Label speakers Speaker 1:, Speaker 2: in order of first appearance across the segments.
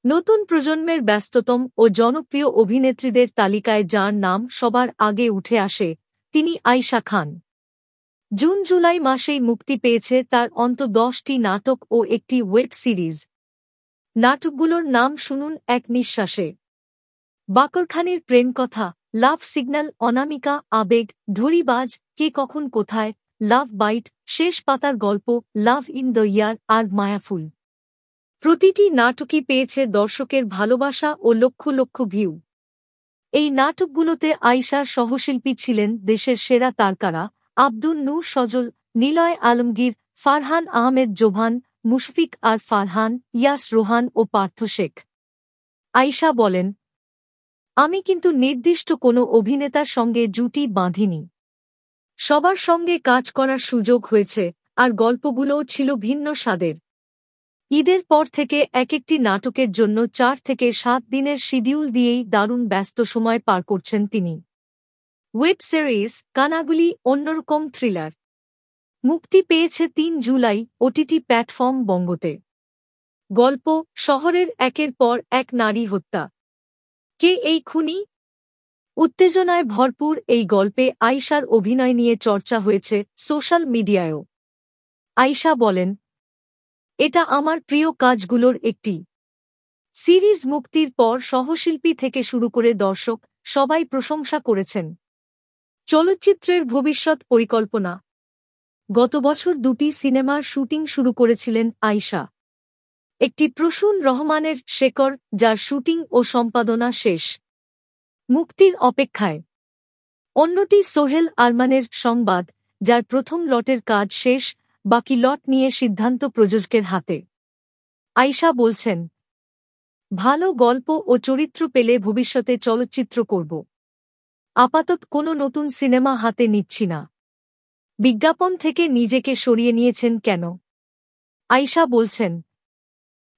Speaker 1: নতুন প্রজন্মের ব্যস্ততম ও জনপ্রিয় অভিনেত্রীদের তালিকায় যার নাম সবার আগে উঠে আসে তিনি আয়শা খান। জুন-জুলাই মাসেই মুক্তি পেয়েছে তার অন্তত 10টি নাটক ও একটি ওয়েব সিরিজ। নাটকগুলোর নাম শুনুন এক নিঃশ্বাসে। বাকরখানির প্রেম কথা, লাভ সিগন্যাল, অনামিকা, আবেগ, ধড়িবাজ, কে কখন কোথায়, লাভ বাইট, শেষ পাতার গল্প, লাভ ইন দ্য ইয়ার আর মায়াফুল। প্রতিটি নাটকই পেয়েছে দর্শকের ভালোবাসা ও লক্ষ লক্ষ ভিউ। এই নাটকগুলোতে আয়শার সহশিল্পী ছিলেন দেশের সেরা তারকারা আব্দুন নূর সজল, নিলয় আলমগীর, ফারহান আহমেদ জোভান, মুশফিক আর ফারহান, ইয়াস রোহান ও পার্থ শেখ। আয়শা বলেন, আমি কিন্তু নির্দিষ্ট কোনো অভিনেতার সঙ্গে জুটি বাঁধিনি। সবার সঙ্গে কাজ করার সুযোগ হয়েছে, আর গল্পগুলোও ছিল ভিন্ন স্বাদের। ঈদের পর থেকে এক-একটি নাটকের জন্য 4 থেকে 7 দিনের শিডিউল দিয়েই দারুণ ব্যস্ত সময় পার করছেন তিনি। ওয়েব সিরিজ কানাগুলি অন্যরকম থ্রিলার মুক্তি পেয়েছে 3 জুলাই ওটিটি প্ল্যাটফর্ম বঙ্গতে। গল্প, শহরের একের পর এক নারী হত্যা। কে এই খুনি? উত্তেজনায় ভরপুর এই গল্পে আয়শার অভিনয় নিয়ে চর্চা হয়েছে সোশ্যাল মিডিয়ায়ও। আয়শা বলেন, এটা আমার প্রিয় কাজগুলোর একটি। সিরিজ মুক্তির পর সহশিল্পী থেকে শুরু করে দর্শক সবাই প্রশংসা করেছেন। চলচ্চিত্রের ভবিষ্যৎ পরিকল্পনা। গত বছর 2টি সিনেমার শুটিং শুরু করেছিলেন আয়শা। একটি প্রসূন রহমানের শেকর, যার শুটিং ও সম্পাদনা শেষ, মুক্তির অপেক্ষায়। অন্যটি সোহেল আরমানের সংবাদ, যার প্রথম লটের কাজ শেষ, বাকি লট নিয়ে সিদ্ধান্ত প্রযোজকের হাতে। আয়শা বলছেন, ভালো গল্প ও চরিত্র পেলে ভবিষ্যতে চলচ্চিত্র করব। আপাতত কোনো নতুন সিনেমা হাতে নিচ্ছি না। বিজ্ঞাপন থেকে নিজেকে সরিয়ে নিয়েছেন কেন? আয়শা বলছেন,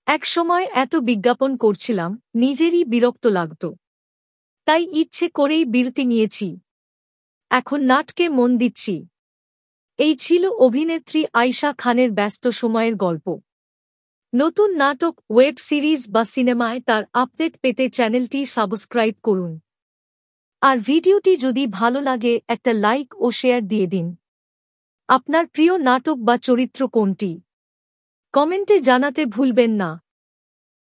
Speaker 1: এক সময় এত বিজ্ঞাপন করছিলাম, নিজেরই বিরক্ত লাগত। তাই ইচ্ছে করেই বিরতি নিয়েছি। এখন নাটকে মন দিচ্ছি। এই ছিল অভিনেত্রী আয়শা খানের ব্যস্ত সময়ের গল্প। নতুন নাটক, ওয়েব সিরিজ বা সিনেমায় তার আপডেট পেতে চ্যানেলটি সাবস্ক্রাইব করুন। আর ভিডিওটি যদি ভালো লাগে একটা লাইক ও শেয়ার দিয়ে দিন। আপনার প্রিয় নাটক বা চরিত্র কোনটি? কমেন্টে জানাতে ভুলবেন না।